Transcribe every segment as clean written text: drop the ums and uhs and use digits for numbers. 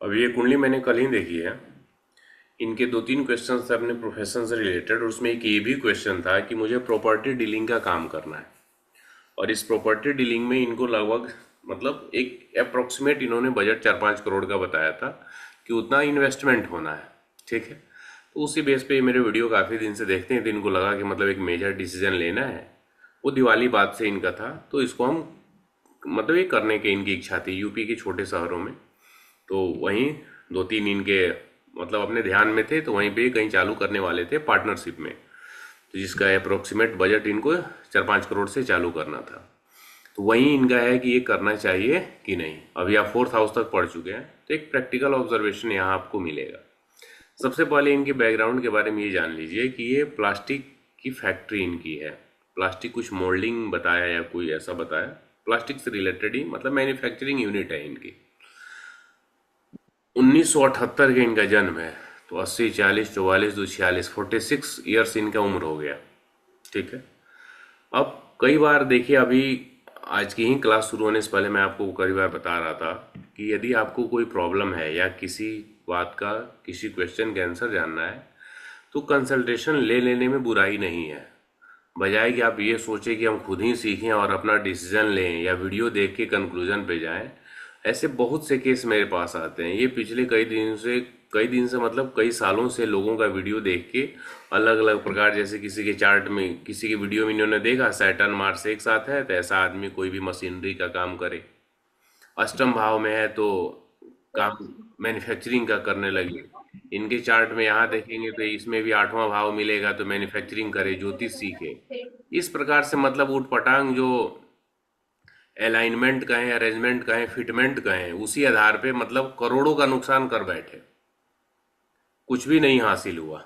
अब ये कुंडली मैंने कल ही देखी है। इनके दो तीन क्वेश्चन थे अपने प्रोफेशन से रिलेटेड, और उसमें एक ये भी क्वेश्चन था कि मुझे प्रॉपर्टी डीलिंग का काम करना है। और इस प्रॉपर्टी डीलिंग में इनको लगभग मतलब एक अप्रोक्सीमेट इन्होंने बजट 4-5 करोड़ का बताया था कि उतना इन्वेस्टमेंट होना है। ठीक है, तो उसी बेस पे ये मेरे वीडियो काफ़ी दिन से देखते हैं, तो इनको लगा कि मतलब एक मेजर डिसीजन लेना है। वो दिवाली बाद से इनका था, तो इसको हम मतलब ये करने की इनकी इच्छा थी यूपी के छोटे शहरों में। तो वहीं दो तीन इनके मतलब अपने ध्यान में थे, तो वहीं पे कहीं चालू करने वाले थे पार्टनरशिप में, तो जिसका अप्रोक्सीमेट बजट इनको 4-5 करोड़ से चालू करना था। तो वहीं इनका है कि ये करना चाहिए कि नहीं। अभी आप फोर्थ हाउस तक पढ़ चुके हैं, तो एक प्रैक्टिकल ऑब्जर्वेशन यहाँ आपको मिलेगा। सबसे पहले इनके बैकग्राउंड के बारे में ये जान लीजिए कि ये प्लास्टिक की फैक्ट्री इनकी है। प्लास्टिक कुछ मोल्डिंग बताया या कोई ऐसा बताया, प्लास्टिक से रिलेटेड ही मतलब मैन्युफैक्चरिंग यूनिट है इनकी। 1978 के इनका जन्म है, तो 80 40 44 2 46 46 ईयर्स इनका उम्र हो गया। ठीक है। अब कई बार देखिए, अभी आज की ही क्लास शुरू होने से पहले मैं आपको कई बार बता रहा था कि यदि आपको कोई प्रॉब्लम है या किसी बात का किसी क्वेश्चन का आंसर जानना है, तो कंसल्टेशन ले लेने में बुराई नहीं है। बजाय कि आप ये सोचें कि हम खुद ही सीखें और अपना डिसीजन लें या वीडियो देख के कंक्लूजन पे जाएं, ऐसे बहुत से केस मेरे पास आते हैं। ये पिछले कई दिन से मतलब कई सालों से लोगों का वीडियो देख के अलग अलग प्रकार, जैसे किसी के चार्ट में किसी के वीडियो में इन्होंने देखा सैटर्न मार्स एक साथ है, तो ऐसा आदमी कोई भी मशीनरी का काम करे। अष्टम भाव में है तो काम मैन्युफैक्चरिंग का करने लगे। इनके चार्ट में यहाँ देखेंगे तो इसमें भी 8वां भाव मिलेगा, तो मैन्युफैक्चरिंग करे, ज्योतिष सीखे। इस प्रकार से मतलब ऊट पटांग जो अलाइनमेंट कहें, अरेंजमेंट कहें, फिटमेंट कहें, उसी आधार पे मतलब करोड़ों का नुकसान कर बैठे, कुछ भी नहीं हासिल हुआ।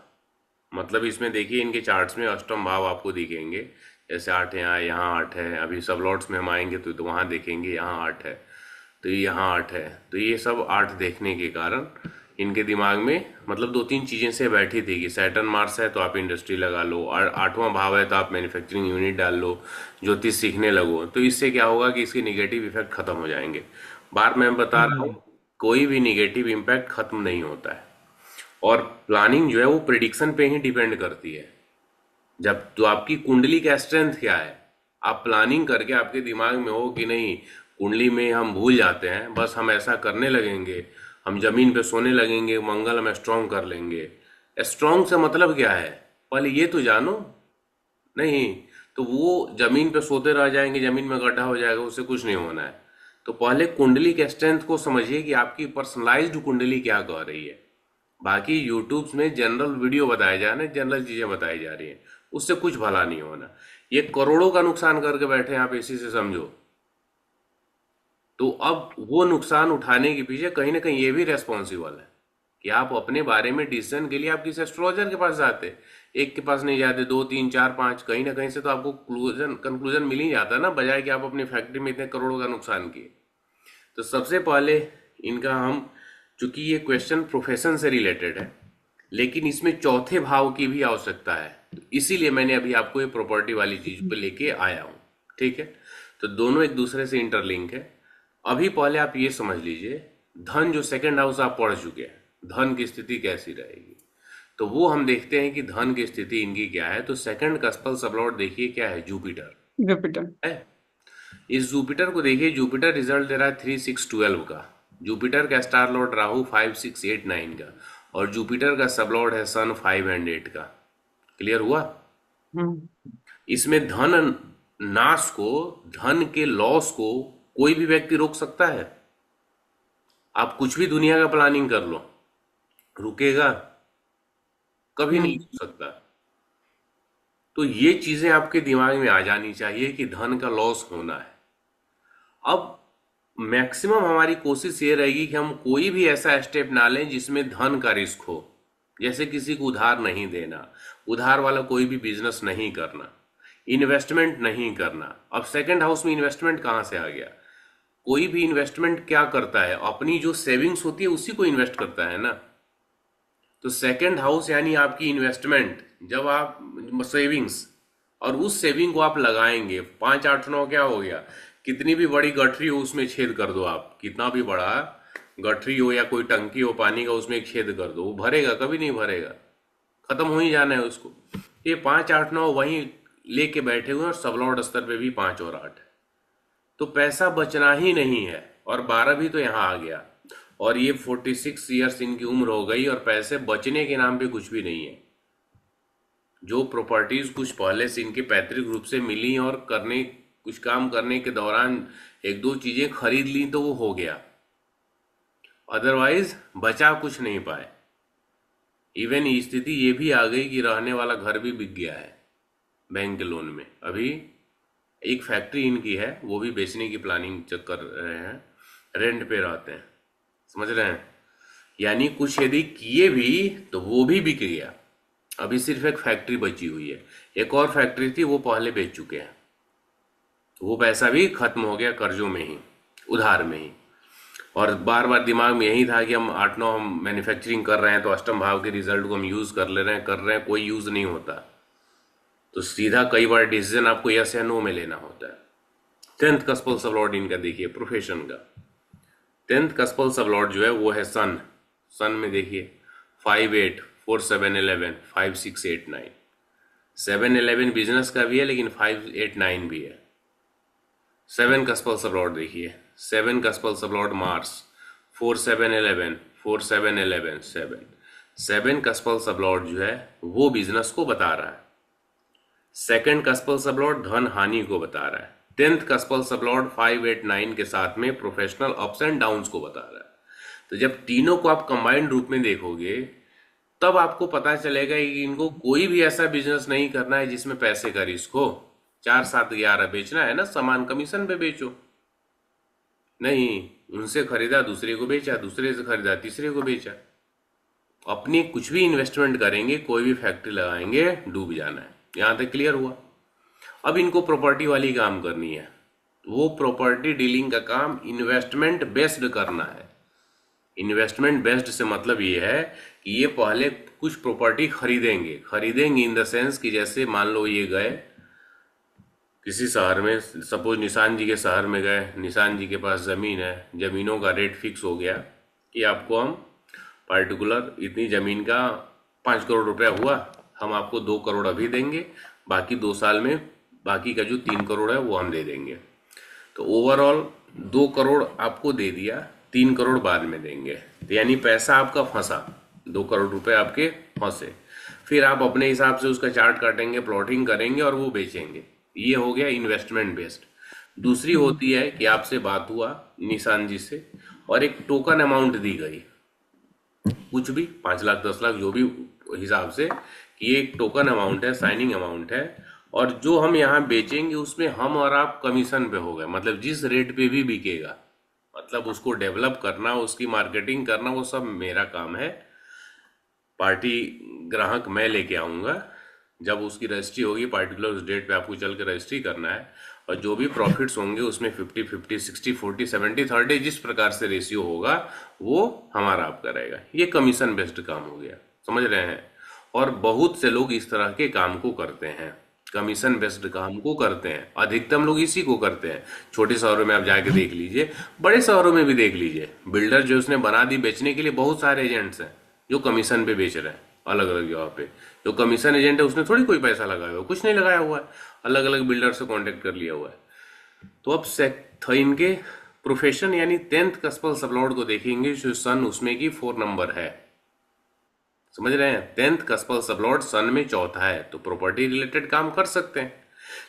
मतलब इसमें देखिए इनके चार्ट्स में अष्टम भाव आपको दिखेंगे, जैसे 8 यहाँ 8 है। अभी सब लॉट्स में हम आएंगे तो वहाँ देखेंगे यहाँ 8 है, तो ये यहाँ 8 है। तो ये सब 8 देखने के कारण इनके दिमाग में मतलब दो तीन चीज़ें से बैठी थी कि सैटर्न मार्स है तो आप इंडस्ट्री लगा लो, और 8वां भाव है तो आप मैन्युफैक्चरिंग यूनिट डाल लो, ज्योतिष सीखने लगो। तो इससे क्या होगा कि इसके निगेटिव इफेक्ट खत्म हो जाएंगे। बार मैं बता रहा हूँ, कोई भी निगेटिव इम्पैक्ट खत्म नहीं होता है। और प्लानिंग जो है वो प्रिडिक्शन पे ही डिपेंड करती है। जब तो आपकी कुंडली का स्ट्रेंथ क्या है, आप प्लानिंग करके आपके दिमाग में हो कि नहीं, कुंडली में हम भूल जाते हैं, बस हम ऐसा करने लगेंगे, हम जमीन पे सोने लगेंगे, मंगल हम स्ट्रांग कर लेंगे। स्ट्रांग से मतलब क्या है, पहले ये तो जानो। नहीं तो वो जमीन पे सोते रह जाएंगे, जमीन में गड्ढा हो जाएगा, उससे कुछ नहीं होना है। तो पहले कुंडली के स्ट्रेंथ को समझिए कि आपकी पर्सनलाइज्ड कुंडली क्या कह रही है। बाकी यूट्यूब में जनरल वीडियो बताए जा रहे हैं, जनरल चीजें बताई जा रही हैं, उससे कुछ भला नहीं होना। ये करोड़ों का नुकसान करके बैठे हैं आप, इसी से समझो। तो अब वो नुकसान उठाने के पीछे कहीं ना कहीं ये भी रेस्पॉन्सिबल है कि आप अपने बारे में डिसीजन के लिए आप किसी एस्ट्रोलॉजर के पास जाते। एक के पास नहीं जाते, दो तीन चार पांच, कहीं ना कहीं से तो आपको कंक्लूजन मिल ही जाता ना, बजाय कि आप अपनी फैक्ट्री में इतने करोड़ों का नुकसान किए। तो सबसे पहले इनका हम, चूंकि ये क्वेश्चन प्रोफेशन से रिलेटेड है, लेकिन इसमें चौथे भाव की भी आवश्यकता है, तो इसीलिए मैंने अभी आपको ये प्रॉपर्टी वाली चीज पे लेके आया हूँ। ठीक है, तो दोनों एक दूसरे से इंटरलिंक है। अभी पहले आप ये समझ लीजिए, धन जो सेकंड हाउस आप पढ़ चुके हैं, धन की स्थिति कैसी रहेगी, तो वो हम देखते हैं कि धन की स्थिति इनकी क्या है। तो सेकंड का स्पेल सबलॉर्ड देखिए क्या है, जुपिटर जुपिटर। है। इस जुपिटर को देखिए, जुपिटर रिजल्ट दे रहा है 3 6 12 का। जुपिटर का स्टार लॉर्ड राहु 5 6 8 9 का, और जुपिटर का सब लॉर्ड है सन 5 और 8 का। क्लियर हुआ। हम्म। इसमें धन नाश को, धन के लॉस को कोई भी व्यक्ति रोक सकता है। आप कुछ भी दुनिया का प्लानिंग कर लो, रुकेगा? कभी नहीं हम्म। रुक सकता। तो ये चीजें आपके दिमाग में आ जानी चाहिए कि धन का लॉस होना है। अब मैक्सिमम हमारी कोशिश ये रहेगी कि हम कोई भी ऐसा स्टेप ना लें जिसमें धन का रिस्क हो। जैसे किसी को उधार नहीं देना, उधार वाला कोई भी बिजनेस नहीं करना, इन्वेस्टमेंट नहीं करना। अब सेकंड हाउस में इन्वेस्टमेंट कहाँ से आ गया? कोई भी इन्वेस्टमेंट क्या करता है, अपनी जो सेविंग्स होती है उसी को इन्वेस्ट करता है ना। तो सेकंड हाउस यानी आपकी इन्वेस्टमेंट, जब आप सेविंग्स, और उस सेविंग को आप लगाएंगे, 5 8 9 क्या हो गया, कितनी भी बड़ी गठरी हो उसमें छेद कर दो आप, कितना भी बड़ा, गठरी हो या कोई टंकी हो पानी का, उसमें एक छेद कर दो, वो भरेगा? कभी नहीं भरेगा, खत्म हो ही जाना है उसको। ये 5, 8, 9 वहीं लेके बैठे हुए हैं, और सबलॉर्ड स्तर पे भी 5 और 8 है। तो पैसा बचना ही नहीं है, और 12 भी तो यहाँ आ गया, और ये 46 ईयर्स इनकी उम्र हो गई, और पैसे बचने के नाम पे कुछ भी नहीं है। जो प्रॉपर्टीज कुछ पहले से इनके पैतृक रूप से मिली, और करने कुछ काम करने के दौरान एक दो चीजें खरीद ली तो वो हो गया, अदरवाइज बचा कुछ नहीं पाए। इवन स्थिति ये भी आ गई कि रहने वाला घर भी बिक गया है बैंक के लोन में। अभी एक फैक्ट्री इनकी है, वो भी बेचने की प्लानिंग कर रहे हैं, रेंट पे रहते हैं, समझ रहे हैं? यानी कुछ यदि किए भी तो वो भी बिक गया। अभी सिर्फ एक फैक्ट्री बची हुई है, एक और फैक्ट्री थी वो पहले बेच चुके हैं, तो वो पैसा भी खत्म हो गया कर्जों में ही, उधार में ही। और बार बार दिमाग में यही था कि हम 8, 9 हम मैन्युफैक्चरिंग कर रहे हैं, तो अष्टम भाव के रिजल्ट को हम यूज कर ले रहे हैं, कोई यूज नहीं होता। तो सीधा कई बार डिसीजन आपको यस या नो में लेना होता है। 10th कस्पल सबलॉर्ड इनका देखिए प्रोफेशन का। 10th कस्पल सबलॉर्ड जो है वो है सन। सन में देखिए 5, 8, 4, 7, 11, 5, 6, 8, 9। 7, 11 बिजनेस का भी है, लेकिन 5, 8, 9 भी है। 7 कस्पल सबलॉर्ड देखिए, 7 कस्पल सबलॉर्ड मार्स, 4, 7, 11, 4, 7, 11, 7। 7 कस्पल सबलॉर्ड जो है वो बिजनेस को बता रहा है। सेकंड कस्पल सबलॉर्ड धन हानि को बता रहा है। 10th कस्पल सबलॉर्ड 5, 8, 9 के साथ में प्रोफेशनल अप्स एंड डाउन्स को बता रहा है। तो जब तीनों को आप कंबाइंड रूप में देखोगे, तब आपको पता चलेगा कि इनको कोई भी ऐसा बिजनेस नहीं करना है जिसमें पैसे का रिस्क हो। 4, 7, 11 बेचना है ना, सामान कमीशन पे बेचो। नहीं, उनसे खरीदा दूसरे को बेचा, दूसरे से खरीदा तीसरे को बेचा। अपनी कुछ भी इन्वेस्टमेंट करेंगे, कोई भी फैक्ट्री लगाएंगे, डूब जाना है। यहां तक क्लियर हुआ? अब इनको प्रॉपर्टी वाली काम करनी है। वो प्रॉपर्टी डीलिंग का काम इन्वेस्टमेंट बेस्ड करना है। इन्वेस्टमेंट बेस्ड से मतलब ये है कि ये पहले कुछ प्रॉपर्टी खरीदेंगे इन द सेंस कि जैसे मान लो ये गए किसी शहर में, सपोज निशान जी के शहर में गए, निशान जी के पास ज़मीन है, ज़मीनों का रेट फिक्स हो गया कि आपको हम पार्टिकुलर इतनी ज़मीन का 5 करोड़ रुपया हुआ, हम आपको 2 करोड़ अभी देंगे, बाकी 2 साल में बाकी का जो 3 करोड़ है वो हम दे देंगे। तो ओवरऑल 2 करोड़ आपको दे दिया, 3 करोड़ बाद में देंगे। तो यानी पैसा आपका फंसा, 2 करोड़ रुपए आपके फंसे। फिर आप अपने हिसाब से उसका चार्ट काटेंगे, प्लॉटिंग करेंगे और वो बेचेंगे। ये हो गया इन्वेस्टमेंट बेस्ड। दूसरी होती है कि आपसे बात हुआ निशान जी से और एक टोकन अमाउंट दी गई, कुछ भी 5 लाख 10 लाख जो भी हिसाब से, कि ये एक टोकन अमाउंट है, साइनिंग अमाउंट है, और जो हम यहाँ बेचेंगे उसमें हम और आप कमीशन पे हो गए। मतलब जिस रेट पे भी बिकेगा, मतलब उसको डेवलप करना, उसकी मार्केटिंग करना, वो सब मेरा काम है। पार्टी ग्राहक मैं लेके आऊंगा, जब उसकी रजिस्ट्री होगी पार्टिकुलर उस डेट पे आपको चल के रजिस्ट्री करना है, और जो भी प्रॉफिट्स होंगे उसमें 50-50, 60-40, 70-30 जिस प्रकार से रेशियो होगा वो हमारा आपका रहेगा। ये कमीशन बेस्ड काम हो गया, समझ रहे हैं? और बहुत से लोग इस तरह के काम को करते हैं, कमीशन बेस्ड काम को करते हैं। अधिकतम लोग इसी को करते हैं। छोटे शहरों में आप जाके देख लीजिए, बड़े शहरों में भी देख लीजिए, बिल्डर जो उसने बना दी बेचने के लिए, बहुत सारे एजेंट्स हैं जो कमीशन पे बेच रहे हैं अलग अलग जगह पे। जो कमीशन एजेंट है उसने थोड़ी कोई पैसा लगाया हुआ, कुछ नहीं लगाया हुआ है, अलग अलग बिल्डर से कांटेक्ट कर लिया हुआ है। तो अब इनके प्रोफेशन यानी 10th कस्पल सबलॉर्ड को देखेंगे, जो सन उसमें की 4 नंबर है, समझ रहे हैं? 10th कस्पल सबलॉर्ड सन में चौथा है, तो प्रॉपर्टी रिलेटेड काम कर सकते हैं।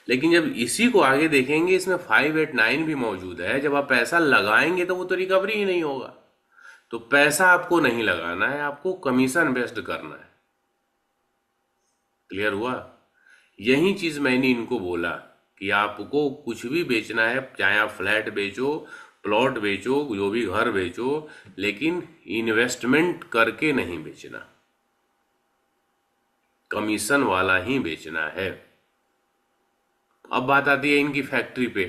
लेकिन जब इसी को आगे देखेंगे, इसमें 5, 8, 9 भी मौजूद है। जब आप पैसा लगाएंगे तो वो तो रिकवरी ही नहीं होगा। तो पैसा आपको नहीं लगाना है, आपको कमीशन बेस्ड करना है। क्लियर हुआ? यही चीज मैंने इनको बोला कि आपको कुछ भी बेचना है, चाहे आप फ्लैट बेचो, प्लॉट बेचो, जो भी घर बेचो, लेकिन इन्वेस्टमेंट करके नहीं बेचना, कमीशन वाला ही बेचना है। अब बात आती है इनकी फैक्ट्री पे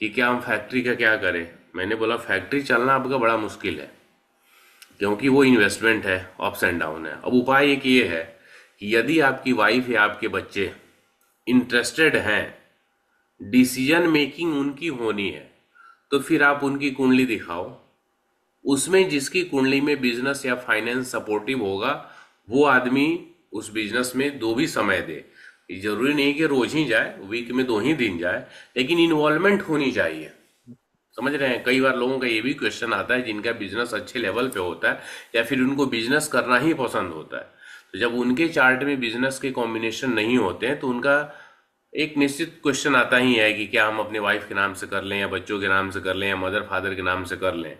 कि क्या हम फैक्ट्री का क्या करें। मैंने बोला फैक्ट्री चलना आपका बड़ा मुश्किल है, क्योंकि वो इन्वेस्टमेंट है, अप्स एंड डाउन है। अब उपाय एक ये है कि यदि आपकी वाइफ या आपके बच्चे इंटरेस्टेड हैं, डिसीजन मेकिंग उनकी होनी है, तो फिर आप उनकी कुंडली दिखाओ, उसमें जिसकी कुंडली में बिजनेस या फाइनेंस सपोर्टिव होगा, वो आदमी उस बिजनेस में दो भी समय दे। ये जरूरी नहीं कि रोज ही जाए, वीक में 2 ही दिन जाए, लेकिन इन्वॉल्वमेंट होनी चाहिए। समझ रहे हैं? कई बार लोगों का ये भी क्वेश्चन आता है जिनका बिजनेस अच्छे लेवल पे होता है या फिर उनको बिजनेस करना ही पसंद होता है, तो जब उनके चार्ट में बिजनेस के कॉम्बिनेशन नहीं होते हैं तो उनका एक निश्चित क्वेश्चन आता ही है कि क्या हम अपने वाइफ के नाम से कर लें या बच्चों के नाम से कर लें या मदर फादर के नाम से कर लें।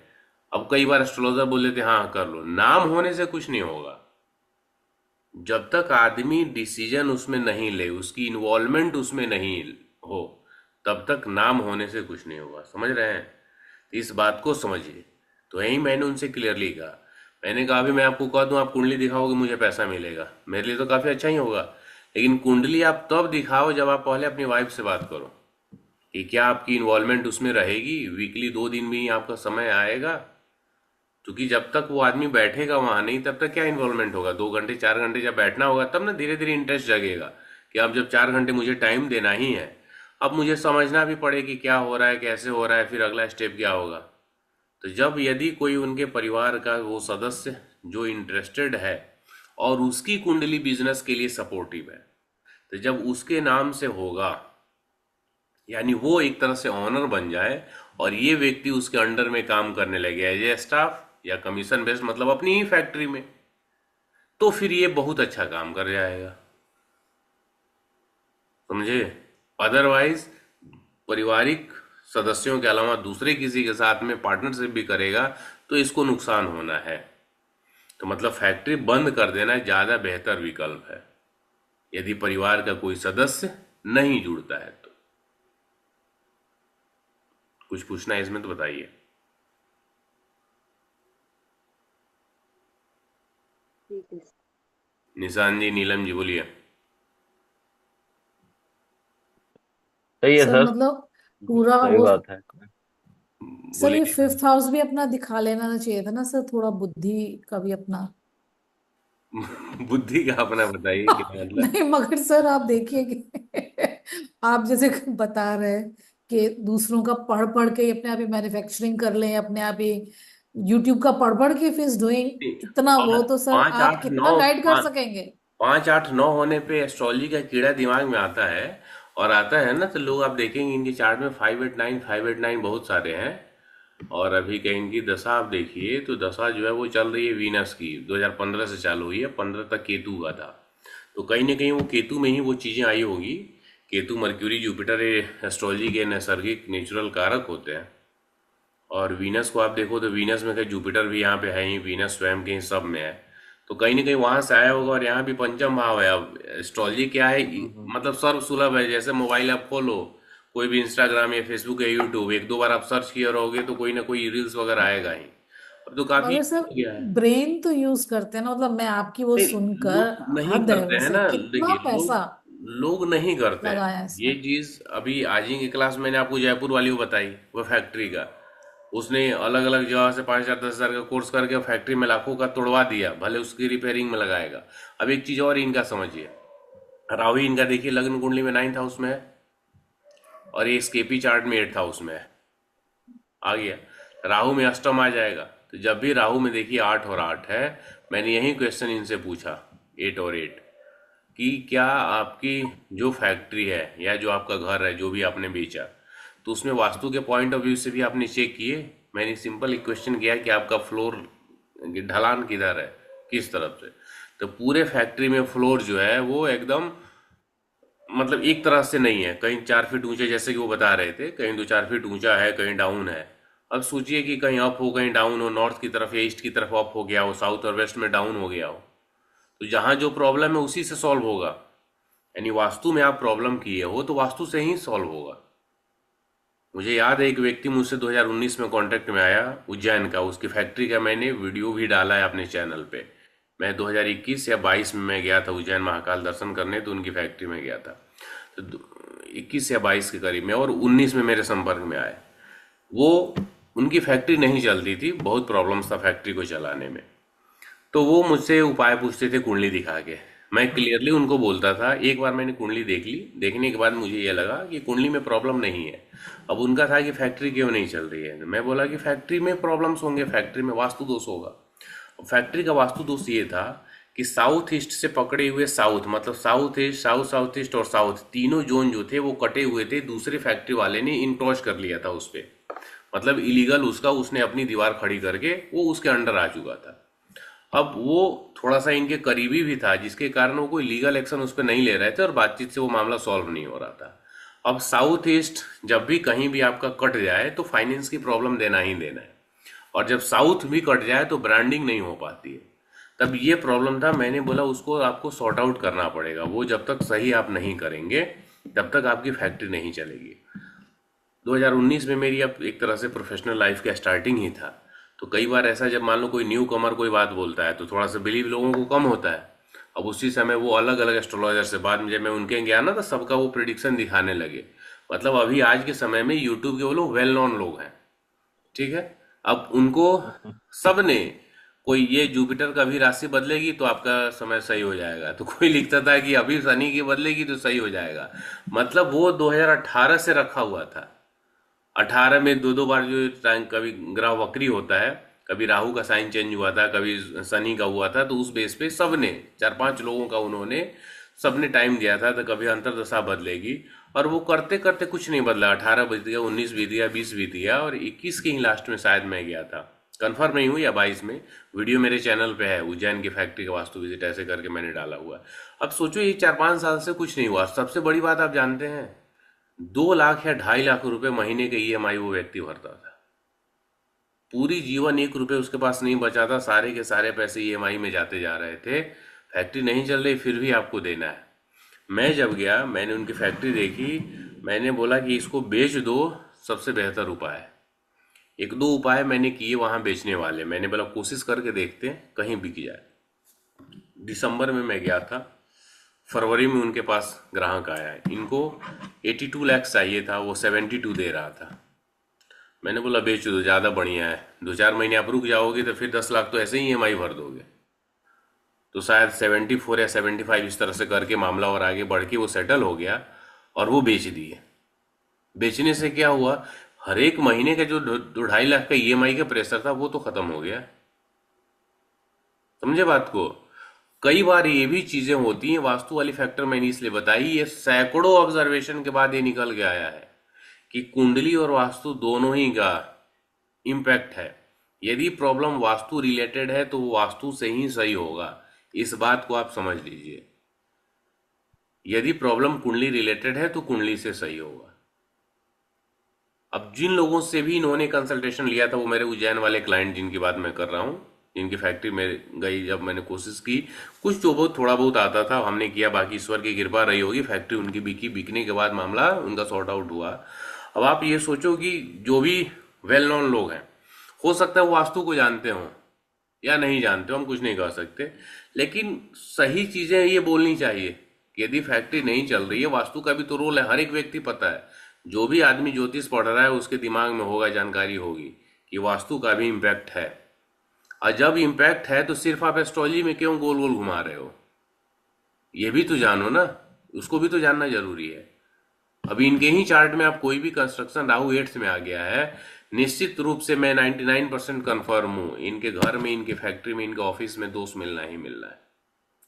अब कई बार एस्ट्रोलॉजर बोल देते हैं हाँ कर लो। नाम होने से कुछ नहीं होगा। जब तक आदमी डिसीजन उसमें नहीं ले, उसकी इन्वॉल्वमेंट उसमें नहीं हो, तब तक नाम होने से कुछ नहीं होगा। समझ रहे हैं? इस बात को समझिए। तो यही मैंने उनसे क्लियरली कहा। मैंने कहा अभी मैं आपको कह दूं आप कुंडली दिखाओगे मुझे पैसा मिलेगा, मेरे लिए तो काफी अच्छा ही होगा, लेकिन कुंडली आप तब दिखाओ जब आप पहले अपनी वाइफ से बात करो कि क्या आपकी इन्वॉल्वमेंट उसमें रहेगी, वीकली 2 दिन भी आपका समय आएगा। क्योंकि जब तक वो आदमी बैठेगा वहां नहीं, तब तक क्या इन्वॉल्वमेंट होगा? 2 घंटे 4 घंटे जब बैठना होगा तब ना धीरे धीरे इंटरेस्ट जगेगा कि अब जब 4 घंटे मुझे टाइम देना ही है, अब मुझे समझना भी पड़े कि क्या हो रहा है, कैसे हो रहा है, फिर अगला स्टेप क्या होगा। तो जब यदि कोई उनके परिवार का वो सदस्य जो इंटरेस्टेड है और उसकी कुंडली बिजनेस के लिए सपोर्टिव है, तो जब उसके नाम से होगा, यानी वो एक तरह से ऑनर बन जाए और ये व्यक्ति उसके अंडर में काम करने लगे एज ए स्टाफ या कमीशन बेस्ड, मतलब अपनी ही फैक्ट्री में, तो फिर ये बहुत अच्छा काम कर जाएगा। समझे? अदरवाइज पारिवारिक सदस्यों के अलावा दूसरे किसी के साथ में पार्टनरशिप भी करेगा तो इसको नुकसान होना है। तो मतलब फैक्ट्री बंद कर देना ज्यादा बेहतर विकल्प है यदि परिवार का कोई सदस्य नहीं जुड़ता है तो। कुछ पूछना है इसमें तो बताइए। ठीक है। निशान जी, नीलम जी, बोलिए। सही है सर सर। मतलब पूरा सही वो, बात है। सर ये बोलिए। फिफ्थ हाउस भी अपना दिखा लेना चाहिए था ना सर, थोड़ा बुद्धि का भी अपना। बुद्धि का अपना बताइए क्या मतलब? नहीं मगर सर आप देखिए कि आप जैसे बता रहे हैं कि दूसरों का पढ़ पढ़ के अपने आप ही मैन्युफैक्चरिंग कर लें, अपने आप ही यूट्यूब का पढ़ पढ़ के इज डूइंग इतना, वो तो सर पाँच आप आठ कितना नौ गाइड कर सकेंगे। 5 8 9 होने पे एस्ट्रोलॉजी का कीड़ा दिमाग में आता है। और आता है ना तो लोग आप देखेंगे इनके चार्ट में 5 8 9 बहुत सारे हैं। और अभी कहीं इनकी दशा आप देखिए तो दशा जो है वो चल रही है वीनस की, 2015 से चालू हुई है, 15 तक केतु का था। तो कहीं ना कहीं वो केतु में ही वो चीजें आई होगी। केतु मर्क्यूरी जुपिटर ये एस्ट्रोलॉजी के नैसर्गिक नेचुरल कारक होते हैं। और वीनस को आप देखो तो वीनस में कहीं जुपिटर भी यहाँ पे है ही, वीनस स्वयं के ही सब में है। तो कहीं ना कहीं वहां से आया होगा। और यहाँ भी पंचम भाव है। अब एस्ट्रोलॉजी क्या है, मतलब सर्व सुलभ है। जैसे मोबाइल आप खोलो, कोई भी इंस्टाग्राम या फेसबुक या यूट्यूब, 1 2 बार आप सर्च किए रहोगे तो कोई ना कोई रील्स वगैरह आएगा ही। अब तो काफी मगर easy सर हो गया है। ब्रेन तो यूज करते हैं ना, मतलब मैं आपकी वो नहीं, सुनकर लोग नहीं हद है करते हैं वैसे, ना। कितना देखिए, पैसा लोग नहीं करते हैं लगाया है ये इसमें। चीज। अभी आज ही की क्लास मैंने आपको जयपुर वाली को बताई, वो फैक्ट्री का। उसने अलग अलग जगह से 5 4 10 हजार का कोर्स करके फैक्ट्री में लाखों का तोड़वा दिया, भले उसकी रिपेयरिंग में लगाएगा। अब एक चीज और इनका समझिए, राहु इनका देखिए लग्न कुंडली में 9th हाउस में है और ये स्केपी चार्ट में 8th हाउस में है। आ गया। राहु में अष्टम आ जाएगा। तो जब भी राहु में देखिए 8 और 8 है, मैंने यही क्वेश्चन इनसे पूछा, 8 और 8, कि क्या आपकी जो फैक्ट्री है या जो आपका घर है जो भी आपने बेचा, तो उसमें वास्तु के पॉइंट ऑफ व्यू से भी आपने चेक किए? मैंने सिंपल एक क्वेश्चन किया कि आपका फ्लोर ढलान किधर है, किस तरफ से। तो पूरे फैक्ट्री में फ्लोर जो है वो एकदम मतलब एक तरह से नहीं है, कहीं 4 फीट ऊंचे जैसे कि वो बता रहे थे, कहीं 2 4 फीट ऊंचा है, कहीं डाउन है। अब सोचिए कि कहीं अप हो कहीं डाउन हो, नॉर्थ की तरफ या ईस्ट की तरफ अप हो गया हो, साउथ और वेस्ट में डाउन हो गया हो। तो जहां जो प्रॉब्लम है उसी से सॉल्व होगा। यानी वास्तु में आप प्रॉब्लम किए हो तो वास्तु से ही सॉल्व होगा। मुझे याद है एक व्यक्ति मुझसे 2019 में कांटेक्ट में आया उज्जैन का, उसकी फैक्ट्री का मैंने वीडियो भी डाला है अपने चैनल पे। मैं 2021 या 22 में मैं गया था उज्जैन महाकाल दर्शन करने, तो उनकी फैक्ट्री में गया था। तो 21 या 22 के करीब में, और 19 में मेरे संपर्क में आए। वो उनकी फैक्ट्री नहीं चलती थी, बहुत प्रॉब्लम्स था फैक्ट्री को चलाने में। तो वो मुझसे उपाय पूछते थे कुंडली दिखा के। मैं क्लियरली उनको बोलता था। एक बार मैंने कुंडली देख ली, देखने के बाद मुझे ये लगा कि कुंडली में प्रॉब्लम नहीं है। अब उनका था कि फैक्ट्री क्यों नहीं चल रही है, मैं बोला कि फैक्ट्री में प्रॉब्लम्स होंगे, फैक्ट्री में वास्तु दोष होगा। फैक्ट्री का वास्तु दोष ये था कि साउथ ईस्ट से पकड़े हुए साउथ, मतलब south east, south south east और साउथ, तीनों जोन जो थे वो कटे हुए थे। दूसरे फैक्ट्री वाले ने इंक्रोच कर लिया था उस पे, मतलब इलीगल उसका, उसने अपनी दीवार खड़ी करके वो उसके अंडर आ चुका था। अब वो थोड़ा सा इनके करीबी भी था, जिसके कारण वो कोई लीगल एक्शन उस पर नहीं ले रहे थे और बातचीत से वो मामला सॉल्व नहीं हो रहा था। अब साउथ ईस्ट जब भी कहीं भी आपका कट जाए तो फाइनेंस की प्रॉब्लम देना ही देना है, और जब साउथ भी कट जाए तो ब्रांडिंग नहीं हो पाती है। तब ये प्रॉब्लम था, मैंने बोला उसको आपको सॉर्ट आउट करना पड़ेगा। वो जब तक सही आप नहीं करेंगे तब तक आपकी फैक्ट्री नहीं चलेगी। 2019 में मेरी अब एक तरह से प्रोफेशनल लाइफ का स्टार्टिंग ही था। तो कई बार ऐसा, जब मान लो कोई न्यू कमर कोई बात बोलता है तो थोड़ा सा बिलीव लोगों को कम होता है। अब उसी समय वो अलग अलग एस्ट्रोलॉजर से, बाद में जब मैं उनके गया ना तो सबका वो प्रिडिक्शन दिखाने लगे। मतलब अभी आज के समय में यूट्यूब के वो लोग वेल नोन लोग हैं, ठीक है। अब उनको सबने, कोई ये जुपिटर का भी राशि बदलेगी तो आपका समय सही हो जाएगा, तो कोई लिखता था कि अभी शनि की बदलेगी तो सही हो जाएगा। मतलब वो 2018 से रखा हुआ था। 18 में दो दो बार जो टाइम, कभी ग्रह वक्री होता है, कभी राहु का साइन चेंज हुआ था, कभी शनि का हुआ था, तो उस बेस पे सबने, चार पांच लोगों का उन्होंने सबने टाइम दिया था तो कभी अंतरदशा बदलेगी। और वो करते करते कुछ नहीं बदला। 18 बीत गया, 19 बीत गया, 20 बीत गया, और 21 के ही लास्ट में शायद मैं गया था, कंफर्म नहीं हुई, या 22 में। वीडियो मेरे चैनल पे है, उज्जैन की फैक्ट्री का वास्तु विजिट ऐसे करके मैंने डाला हुआ है। अब सोचो ये 4-5 साल से कुछ नहीं हुआ। सबसे बड़ी बात आप जानते हैं, 2 लाख या 2.5 लाख रुपए महीने के ईएमआई वो व्यक्ति भरता था। पूरी जीवन 1 रुपए उसके पास नहीं बचा था, सारे के सारे पैसे ईएमआई में जाते जा रहे थे। फैक्ट्री नहीं चल रही फिर भी आपको देना है। मैं जब गया, मैंने उनकी फैक्ट्री देखी, मैंने बोला कि इसको बेच दो, सबसे बेहतर उपाय है। एक दो उपाय मैंने किए वहां बेचने वाले, मैंने बोला कोशिश करके देखते हैं कहीं बिक जाए। दिसंबर में मैं गया था, फरवरी में उनके पास ग्राहक आया है। इनको 82 लाख चाहिए था, वो 72 दे रहा था। मैंने बोला बेच दो, ज़्यादा बढ़िया है। 2-4 महीने आप रुक जाओगे तो फिर 10 लाख तो ऐसे ही ईएमआई भर दोगे। तो शायद 74 या 75 इस तरह से करके मामला और आगे बढ़ के वो सेटल हो गया और वो बेच दिए। बेचने से क्या हुआ, हर एक महीने का जो 2-2.5 लाख का ईएमआई का प्रेशर था वो तो खत्म हो गया। समझे बात को। कई बार ये भी चीजें होती हैं, वास्तु वाली फैक्टर मैंने इसलिए बताई, ये सैकड़ों ऑब्जर्वेशन के बाद ये निकल के आया है कि कुंडली और वास्तु दोनों ही का इम्पैक्ट है। यदि प्रॉब्लम वास्तु रिलेटेड है तो वो वास्तु से ही सही होगा, इस बात को आप समझ लीजिए। यदि प्रॉब्लम कुंडली रिलेटेड है तो कुंडली से सही होगा। अब जिन लोगों से भी इन्होंने कंसल्टेशन लिया था, वो मेरे उज्जैन वाले क्लाइंट जिनकी बात मैं कर रहा हूँ, जिनकी फैक्ट्री में गई, जब मैंने कोशिश की, कुछ जो बहुत थोड़ा बहुत आता था हमने किया, बाकी ईश्वर की कृपा रही होगी, फैक्ट्री उनकी बिकी, बिकने के बाद मामला उनका सॉर्ट आउट हुआ। अब आप ये सोचो कि जो भी वेल नोन लोग हैं, हो सकता है वो वास्तु को जानते हों या नहीं जानते हो, हम कुछ नहीं कह सकते, लेकिन सही चीजें ये बोलनी चाहिए कि यदि फैक्ट्री नहीं चल रही है, वास्तु का भी तो रोल है। हर एक व्यक्ति पता है, जो भी आदमी ज्योतिष पढ़ रहा है उसके दिमाग में होगा, जानकारी होगी कि वास्तु का भी इम्पैक्ट है। और जब इम्पैक्ट है तो सिर्फ आप एस्ट्रोलॉजी में क्यों गोल गोल घुमा रहे हो, ये भी तो जानो ना, उसको भी तो जानना जरूरी है। अभी इनके ही चार्ट में आप कोई भी कंस्ट्रक्शन, राहु 8th में आ गया है, निश्चित रूप से मैं 99% कंफर्म हूं, इनके घर में, इनके फैक्ट्री में, इनके ऑफिस में दोष मिलना ही मिलना है,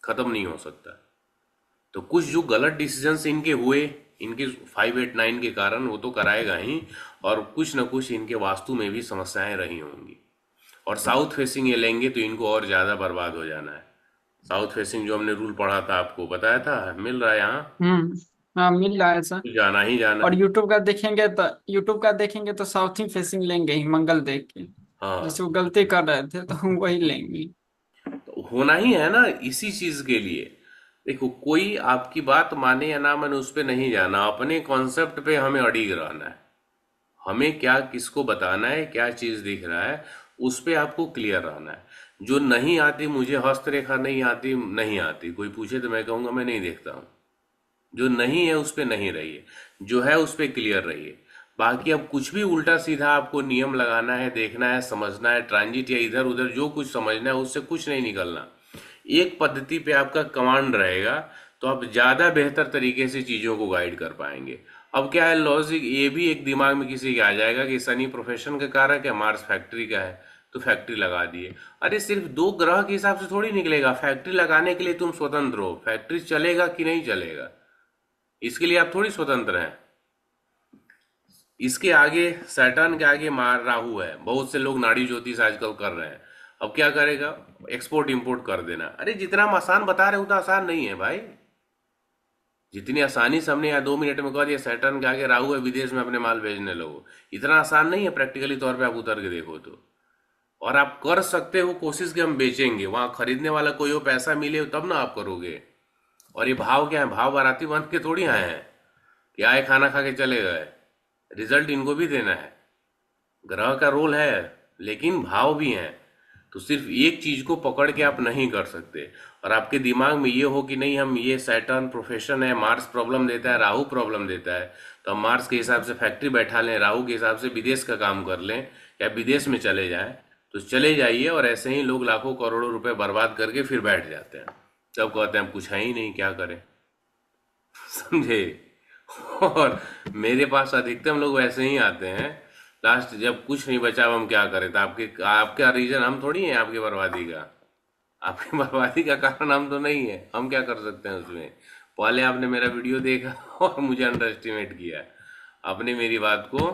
खत्म नहीं हो सकता। तो कुछ जो गलत डिसीजंस इनके हुए, इनके 5-8-9 के कारण, वो तो कराएगा ही, और कुछ न कुछ इनके वास्तु में भी समस्याएं रही होंगी। और साउथ फेसिंग ये लेंगे तो इनको और ज्यादा बर्बाद हो जाना है। साउथ फेसिंग जो हमने रूल पढ़ा था, आपको बताया था, मिल रहा है यहाँ, हाँ मिल रहा है सर। तो जाना ही जाना और है। यूट्यूब का देखेंगे तो साउथ ही फेसिंग लेंगे ही, मंगल देख के। हाँ, जैसे वो गलती कर रहे थे तो हम वही लेंगे। तो होना ही है ना इसी चीज के लिए। देखो, कोई आपकी बात माने या ना माने उस पे नहीं जाना, अपने कॉन्सेप्ट पे हमें अड़िग रहना है। हमें क्या, किसको बताना है, क्या चीज दिख रहा है, उस पे आपको क्लियर रहना है। जो नहीं आती, मुझे हस्तरेखा नहीं आती, नहीं आती, कोई पूछे तो मैं कहूंगा मैं नहीं देखता हूँ। जो नहीं है उस पे नहीं रहिए, जो है उस पे क्लियर रहिए। बाकी अब कुछ भी उल्टा सीधा आपको नियम लगाना है, देखना है, समझना है, ट्रांजिट या इधर उधर जो कुछ समझना है, उससे कुछ नहीं निकलना। एक पद्धति पे आपका कमांड रहेगा, तो आप ज्यादा बेहतर तरीके से चीजों को गाइड कर पाएंगे। अब क्या है, लॉजिक ये भी एक दिमाग में किसी के आ जाएगा कि शनि प्रोफेशन का कारक है, मार्स फैक्ट्री का है, तो फैक्ट्री लगा दिए। अरे सिर्फ दो ग्रह के हिसाब से थोड़ी निकलेगा, फैक्ट्री लगाने के लिए तुम स्वतंत्र हो, फैक्ट्री चलेगा कि नहीं चलेगा इसके लिए आप थोड़ी स्वतंत्र हैं। इसके आगे, सैटर्न के आगे मार राहु है, बहुत से लोग नाड़ी ज्योतिष आजकल कर रहे हैं। अब क्या करेगा, एक्सपोर्ट इंपोर्ट कर देना। अरे जितना हम आसान बता रहे हैं उतना आसान नहीं है भाई। जितनी आसानी से हमने यहाँ 2 मिनट में कह दिया सैटर्न के आगे राहु है, विदेश में अपने माल भेजने लगो, इतना आसान नहीं है प्रैक्टिकली तौर पे आप उतर के देखो तो। और आप कर सकते हो कोशिश कि हम बेचेंगे, वहां खरीदने वाला कोई हो, पैसा मिले तब ना आप करोगे। और ये भाव क्या है, भाव बाराती बन के थोड़ी आए हैं कि आए खाना खा के चले गए, रिजल्ट इनको भी देना है। ग्रह का रोल है लेकिन भाव भी हैं, तो सिर्फ एक चीज को पकड़ के आप नहीं कर सकते। और आपके दिमाग में ये हो कि नहीं हम ये सैटर्न प्रोफेशन है, मार्स प्रॉब्लम देता है, राहु प्रॉब्लम देता है, तो हम मार्स के हिसाब से फैक्ट्री बैठा लें, राहु के हिसाब से विदेश का काम कर लें या विदेश में चले जाएं, तो चले जाइए। और ऐसे ही लोग लाखों करोड़ों रुपए बर्बाद करके फिर बैठ जाते हैं, तब कहते हैं हम कुछ है ही नहीं, क्या करें। समझे। और मेरे पास अधिकतम लोग वैसे ही आते हैं, लास्ट जब कुछ नहीं बचा अब हम क्या करें, तो आपका रीजन हम थोड़ी हैं आपकी बर्बादी का। आपकी बर्बादी का कारण हम तो नहीं है, हम क्या कर सकते हैं उसमें। पहले आपने मेरा वीडियो देखा और मुझे अंडर एस्टिमेट किया, आपने मेरी बात को